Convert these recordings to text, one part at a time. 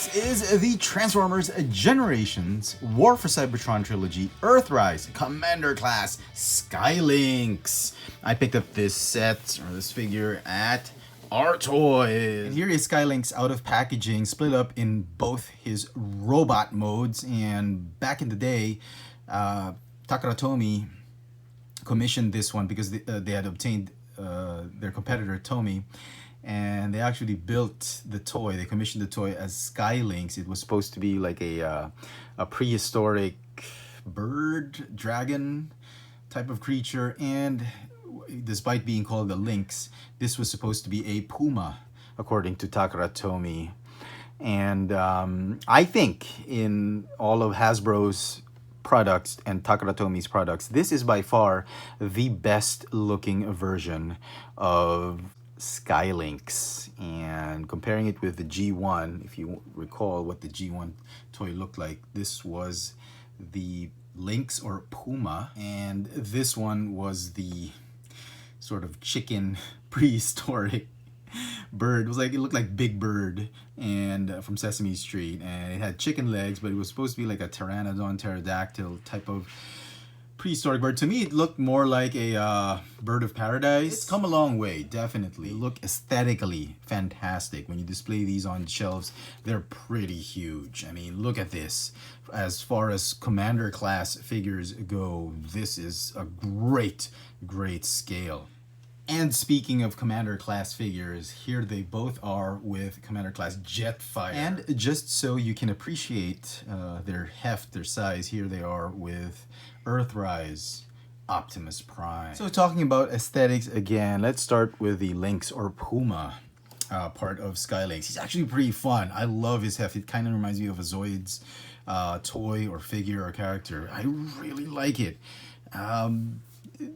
This is the Transformers Generations War for Cybertron Trilogy Earthrise Commander Class Skylynx. I picked up this set or this figure at Artoys. And here is Skylynx out of packaging, split up in both his robot modes. And back in the day, Takara commissioned this one because they had obtained their competitor Tomy, and they actually built the toy. They commissioned the toy as Skylynx. It was supposed to be like a prehistoric bird, dragon type of creature, and despite being called a lynx, this was supposed to be a puma, according to Takara. And I think in all of Hasbro's products and Takara products, this is by far the best looking version of Skylynx. And comparing it with the G1, if you recall what the G1 toy looked like, this was the lynx or puma, and this one was the sort of chicken prehistoric bird. It looked like Big Bird and from Sesame Street, and it had chicken legs, but it was supposed to be like a pteranodon pterodactyl type of prehistoric bird. To me, it looked more like a bird of paradise. It's come a long way, definitely. They look aesthetically fantastic. When you display these on shelves, they're pretty huge. I mean, look at this. As far as commander class figures go, this is a great scale. And speaking of commander class figures, here they both are with commander class Jetfire. And just so you can appreciate their heft, their size, here they are with Earthrise Optimus Prime. So talking about aesthetics again, let's start with the lynx or puma part of Skylynx. He's actually pretty fun. I love his heft. It kind of reminds me of a Zoids toy or figure or character. I really like it.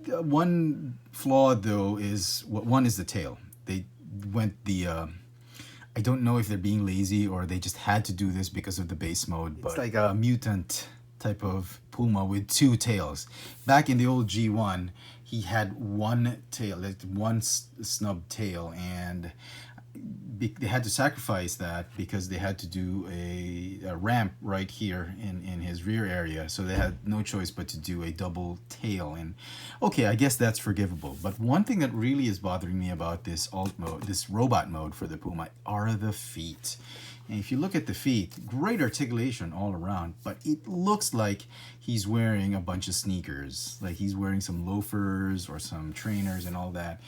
One flaw though is one is the tail. They went the I don't know if they're being lazy or they just had to do this because of the base mode, but it's like a mutant type of puma with two tails. Back in the old G1, he had one tail, like one snub tail, and they had to sacrifice that because they had to do a ramp right here in his rear area, so they had no choice but to do a double tail. And okay, I guess that's forgivable, but one thing that really is bothering me about this alt mode, this robot mode for the puma, are the feet. And if you look at the feet, great articulation all around, but it looks like he's wearing a bunch of sneakers, like he's wearing some loafers or some trainers and all that.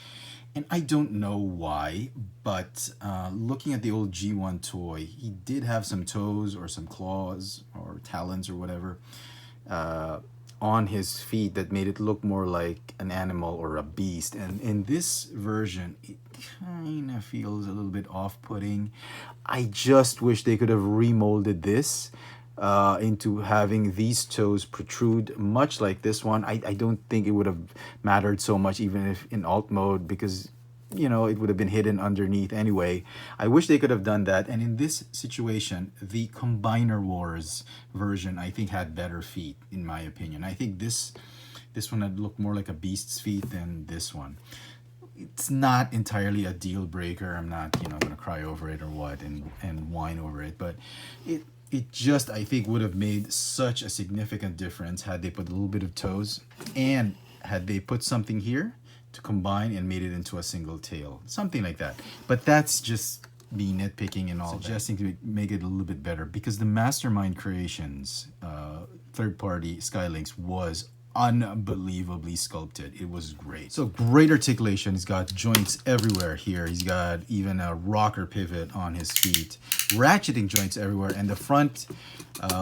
And I don't know why, but looking at the old G1 toy, he did have some toes or some claws or talons or whatever on his feet that made it look more like an animal or a beast. And in this version, it kind of feels a little bit off-putting. I just wish they could have remolded this into having these toes protrude much like this one. I don't think it would have mattered so much even if in alt mode, because you know it would have been hidden underneath anyway. I wish they could have done that. And in this situation, the Combiner Wars version I think had better feet, in my opinion. I think this one had looked more like a beast's feet than this one. It's not entirely a deal breaker. I'm not gonna cry over it or what and whine over it, but it just, I think, would have made such a significant difference had they put a little bit of toes and had they put something here to combine and made it into a single tail, something like that. But that's just me nitpicking and all, suggesting to make it a little bit better, because the Mastermind Creations third-party Skylynx was unbelievably sculpted. It was great. So great articulation. He's got joints everywhere here. He's got even a rocker pivot on his feet, ratcheting joints everywhere, and the front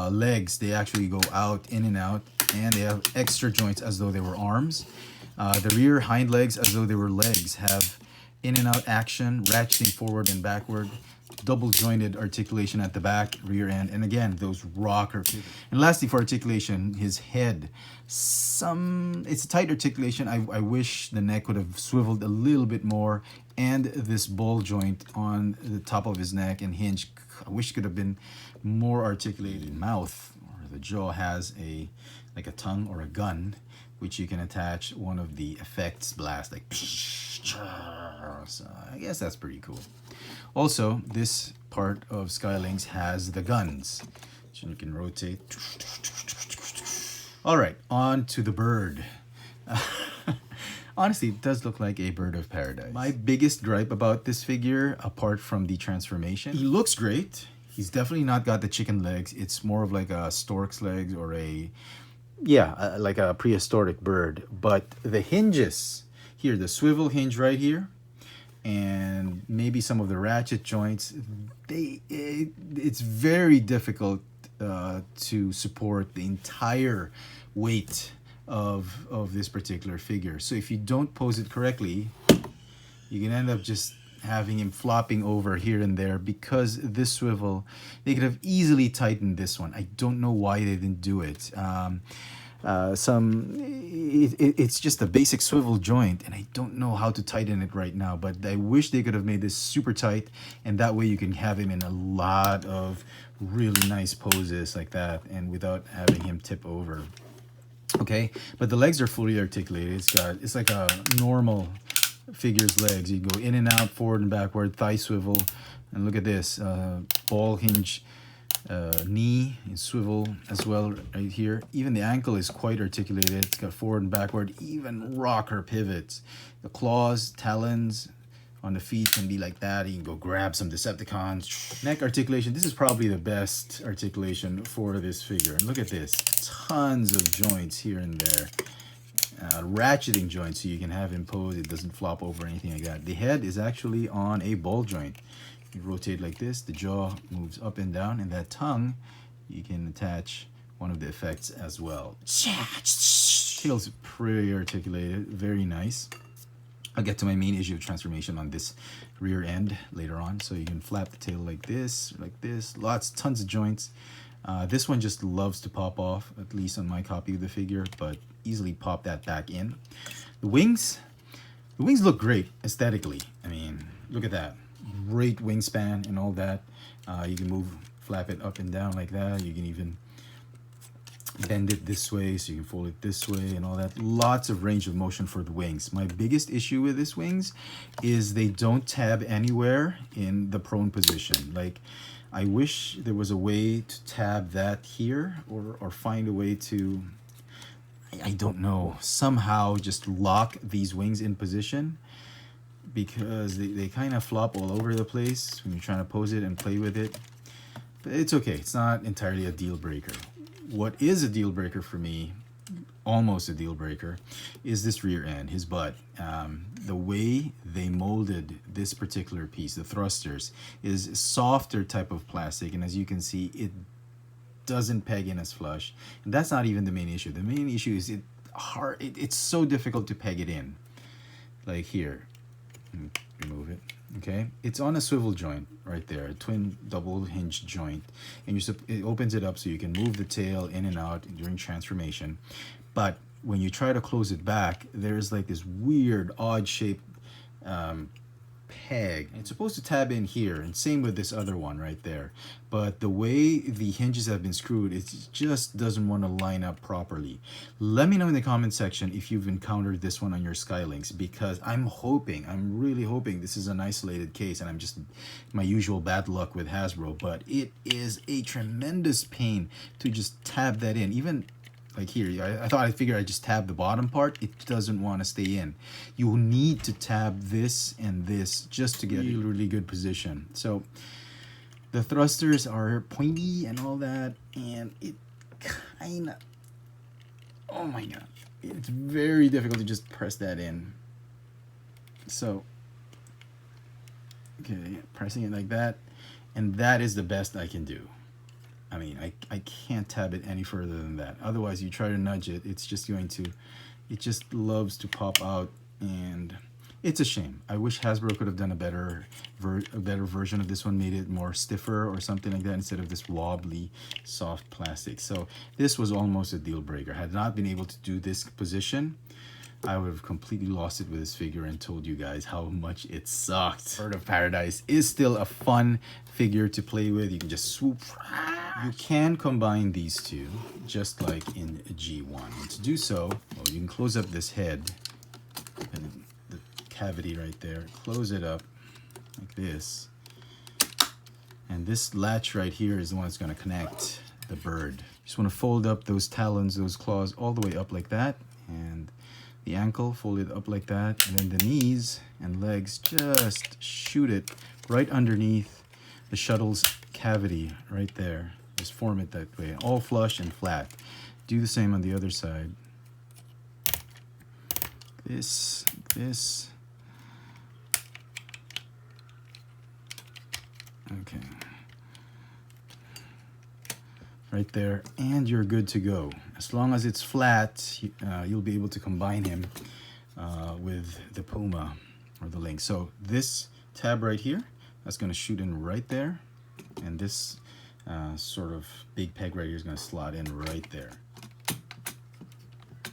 legs, they actually go out, in and out, and they have extra joints as though they were arms. The rear hind legs, as though they were legs, have in and out action, ratcheting forward and backward, double jointed articulation at the back, rear end, and again those rocker pivots. And lastly, for articulation, his head, it's a tight articulation. I wish the neck would have swiveled a little bit more, and this ball joint on the top of his neck and hinge, I wish could have been more articulated. Mouth, or the jaw, has like a tongue or a gun which you can attach one of the effects blast, like, so I guess that's pretty cool. Also, this part of Lynx has the guns, which you can rotate. All right, on to the bird. Honestly, it does look like a bird of paradise. My biggest gripe about this figure, apart from the transformation, he looks great. He's definitely not got the chicken legs. It's more of like a stork's legs or a, yeah, like a prehistoric bird. But the hinges here, the swivel hinge right here, and maybe some of the ratchet joints, it's very difficult to support the entire weight of this particular figure. So if you don't pose it correctly, you can end up just having him flopping over here and there, because this swivel, they could have easily tightened this one. I don't know why they didn't do it. It's just a basic swivel joint, and I don't know how to tighten it right now, but I wish they could have made this super tight, and that way you can have him in a lot of really nice poses like that, and without having him tip over. Okay, but the legs are fully articulated. It's like a normal figure's legs. You go in and out, forward and backward, thigh swivel, and look at this ball hinge, knee and swivel as well right here. Even the ankle is quite articulated. It's got forward and backward, even rocker pivots. The claws, talons on the feet can be like that. You can go grab some Decepticons. Neck articulation. This is probably the best articulation for this figure. And look at this. Tons of joints here and there. Ratcheting joints, so you can have him pose. It doesn't flop over or anything like that. The head is actually on a ball joint. You rotate like this. The jaw moves up and down. And that tongue, you can attach one of the effects as well. Tail's pretty articulated. Very nice. I'll get to my main issue of transformation on this rear end later on. So you can flap the tail like this. Tons of joints. This one just loves to pop off, at least on my copy of the figure, but easily pop that back in. The wings look great aesthetically. I mean, look at that. Great wingspan and all that. You can flap it up and down like that. You can even bend it this way, so you can fold it this way and all that. Lots of range of motion for the wings. My biggest issue with this wings is they don't tab anywhere in the prone position. Like, I wish there was a way to tab that here, or find a way to, I don't know, somehow just lock these wings in position, because they kind of flop all over the place when you're trying to pose it and play with it. But it's okay. It's not entirely a deal breaker. What is a deal breaker for me, almost a deal breaker, is this rear end, his butt. The way they molded this particular piece, the thrusters, is a softer type of plastic, and as you can see, it doesn't peg in as flush. And that's not even the main issue. The main issue is it's so difficult to peg it in. Like here, remove it. Okay, it's on a swivel joint right there, a twin double hinge joint, and it opens it up so you can move the tail in and out during transformation. But when you try to close it back, there's like this weird odd shaped peg. It's supposed to tab in here, and same with this other one right there. But the way the hinges have been screwed, it just doesn't want to line up properly. Let me know in the comment section if you've encountered this one on your Lynx, because I'm really hoping this is an isolated case and I'm just my usual bad luck with Hasbro, but it is a tremendous pain to just tab that in. Even like here, I figured I'd just tab the bottom part. It doesn't want to stay in. You will need to tab this and this just to get a really good position. So the thrusters are pointy and all that, and it kind of, oh my god, it's very difficult to just press that in. So, okay, pressing it like that, and that is the best I can do. I mean, I can't tab it any further than that. Otherwise, you try to nudge it, it's just going to, it just loves to pop out, and it's a shame. I wish Hasbro could have done a better version of this one, made it more stiffer or something like that, instead of this wobbly, soft plastic. So this was almost a deal breaker. Had I not been able to do this position, I would have completely lost it with this figure and told you guys how much it sucked. Bird of Paradise is still a fun figure to play with. You can just swoop You can combine these two, just like in G1. And to do so, well, you can close up this head, and the cavity right there, close it up like this. And this latch right here is the one that's going to connect the bird. Just want to fold up those talons, those claws, all the way up like that. And the ankle, fold it up like that. And then the knees and legs, just shoot it right underneath the shuttle's cavity right there. Just form it that way, all flush and flat. Do the same on the other side. This. Okay. Right there, and you're good to go. As long as it's flat, you'll be able to combine him with the Puma or the Lynx. So this tab right here, that's going to shoot in right there, and this sort of big peg right here is going to slot in right there,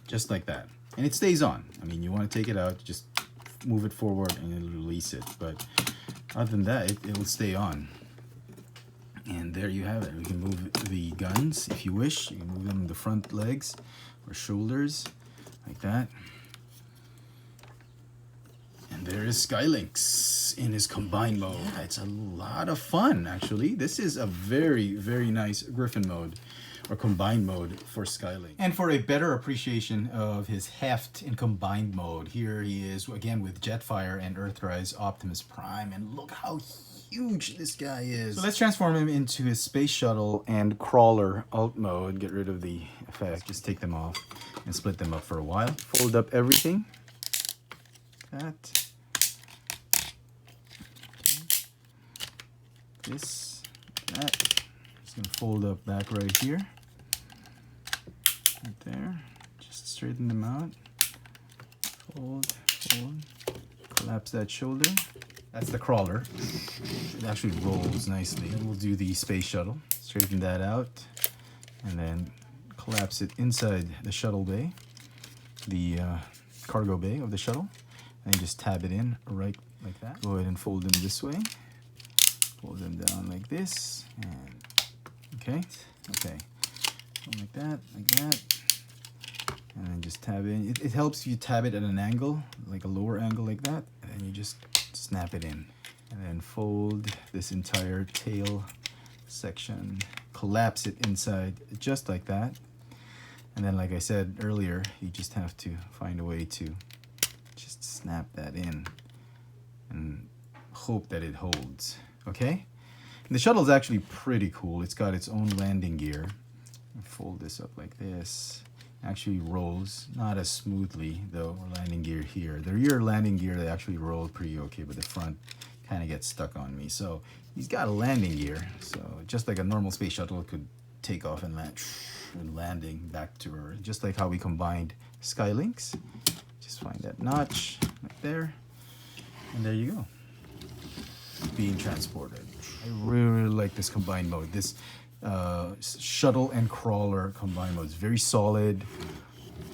just like that. And it stays on. I mean, you want to take it out, just move it forward and it'll release it. But other than that, it'll stay on. And there you have it. We can move the guns if you wish. You can move them in the front legs or shoulders, like that. And there is Lynx in his combined mode. It's a lot of fun, actually. This is a very, very nice Griffin mode, or combined mode for Lynx. And for a better appreciation of his heft in combined mode, here he is again with Jetfire and Earthrise Optimus Prime, and look how huge this guy is. So let's transform him into his space shuttle and crawler alt mode. Get rid of the effect, just take them off and split them up for a while. Fold up everything. That. Okay. This, that. Just gonna fold up back right here. Right there. Just straighten them out. Fold, fold. Collapse that shoulder. That's the crawler. It actually rolls nicely. Then we'll do the space shuttle. Straighten that out. And then collapse it inside the shuttle bay. The cargo bay of the shuttle. And just tab it in right like that. Go ahead and fold them this way. Fold them down like this. And okay. Like that, like that. And then just tab in. It helps if you tab it at an angle, like a lower angle like that. And then you just snap it in. And then fold this entire tail section. Collapse it inside just like that. And then like I said earlier, you just have to find a way to just snap that in and hope that it holds. Okay? And the shuttle is actually pretty cool. It's got its own landing gear. Fold this up like this. Actually rolls, not as smoothly though. Landing gear here. The rear landing gear, they actually roll pretty okay, but the front kind of gets stuck on me. So he's got a landing gear. So just like a normal space shuttle, it could take off and land, landing back to Earth. Just like how we combined Lynx. Just find that notch right there, and there you go. Being transported. I really like this combined mode. This shuttle and crawler combined mode is very solid,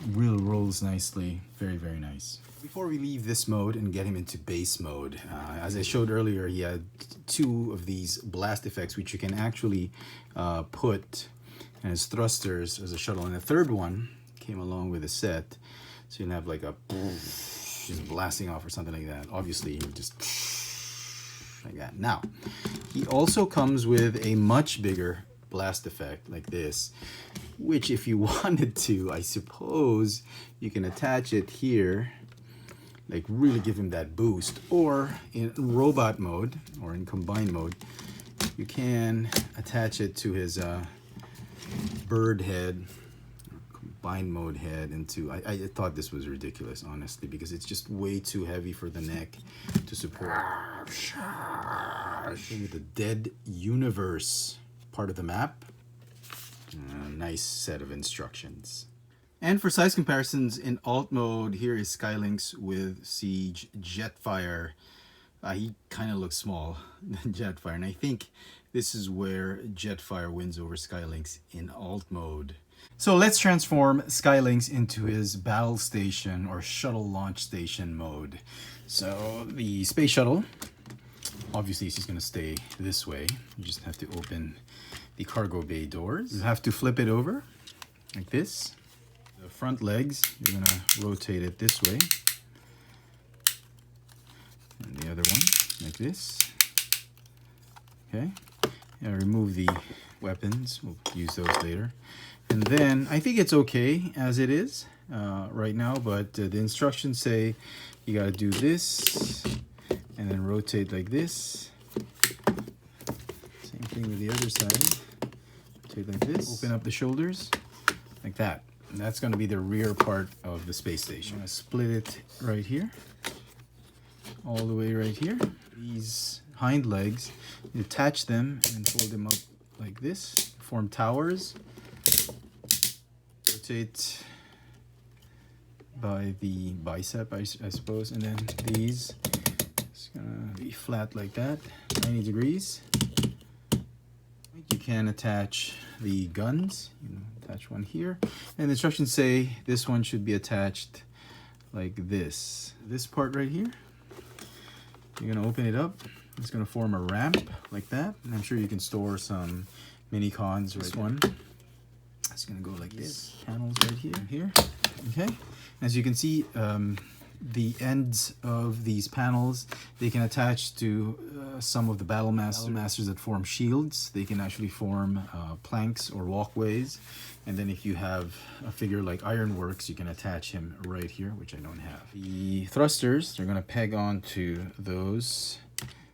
really rolls nicely, very, very nice. Before we leave this mode and get him into base mode, as I showed earlier, he had two of these blast effects which you can actually put as thrusters as a shuttle, and the third one came along with a set, so you can have like a just blasting off or something like that. Obviously, you just like that. Now, he also comes with a much bigger blast effect like this, which if you wanted to, I suppose you can attach it here, like really give him that boost, or in robot mode or in combined mode, you can attach it to his bird head, combined mode head into, I thought this was ridiculous, honestly, because it's just way too heavy for the neck to support. The Dead Universe part of the map. Nice set of instructions. And for size comparisons in alt mode, here is Lynx with Siege Jetfire. He kind of looks small than Jetfire, and I think this is where Jetfire wins over Lynx in alt mode. So let's transform Lynx into his battle station or shuttle launch station mode. So the space shuttle Obviously, it's just going to stay this way. You just have to open the cargo bay doors. You have to flip it over like this. The front legs, you're going to rotate it this way. And the other one like this. Okay. Now remove the weapons. We'll use those later. And then I think it's okay as it is right now, but the instructions say you got to do this and then rotate like this. Same thing with the other side. Rotate like this. Open up the shoulders like that. And that's going to be the rear part of the space station. I'm going to split it right here. All the way right here. These hind legs, you attach them and fold them up like this. Form towers. Rotate by the bicep, I suppose. And then these, it's going to be flat like that. 90 degrees. You can attach the guns. You know, attach one here. And the instructions say this one should be attached like this. This part right here. You're going to open it up. It's going to form a ramp like that. And I'm sure you can store some mini cons. This one. It's going to go like this. Panels right here. Okay. As you can see, the ends of these panels, they can attach to some of the battle masters that form shields. They can actually form planks or walkways. And then if you have a figure like Ironworks, you can attach him right here, which I don't have. The thrusters, they're going to peg onto those.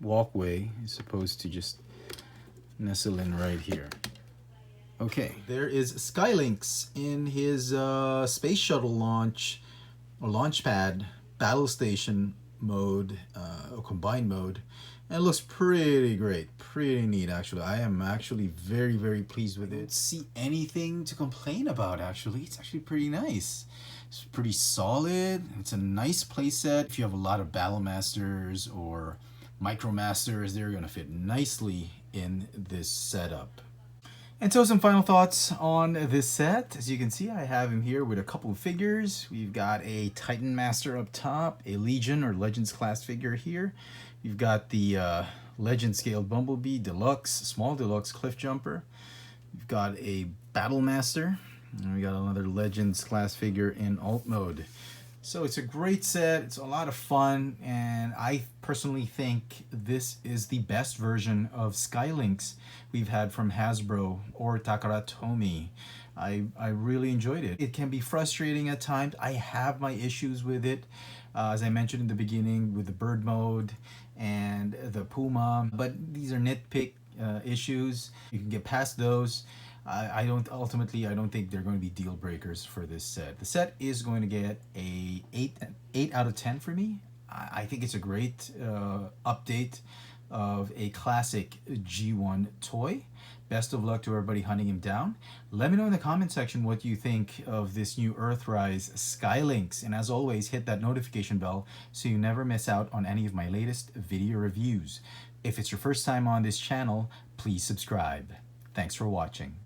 Walkway is supposed to just nestle in right here. Okay, there is Lynx in his space shuttle launch or launch pad battle station mode or combined mode, and it looks pretty great, pretty neat actually. I am actually very pleased with it. I don't see anything to complain about actually. It's actually pretty nice. It's pretty solid. It's a nice playset. If you have a lot of battle masters or micro masters, they're gonna fit nicely in this setup. And so some final thoughts on this set. As you can see, I have him here with a couple of figures. We've got a Titan Master up top, a Legion or Legends class figure here. You've got the Legend scaled Bumblebee Deluxe, small deluxe Cliff Jumper. You've got a Battle Master, and we got another Legends class figure in alt mode. So it's a great set, it's a lot of fun, and I personally think this is the best version of Lynx we've had from Hasbro or Takara Tomy. I really enjoyed it. It can be frustrating at times. I have my issues with it, as I mentioned in the beginning, with the bird mode and the Puma, but these are nitpick issues. You can get past those. I don't think they're going to be deal breakers for this set. The set is going to get a 8 out of 10 for me. I think it's a great update of a classic G1 toy. Best of luck to everybody hunting him down. Let me know in the comment section what you think of this new Earthrise Lynx. And as always, hit that notification bell so you never miss out on any of my latest video reviews. If it's your first time on this channel, please subscribe. Thanks for watching.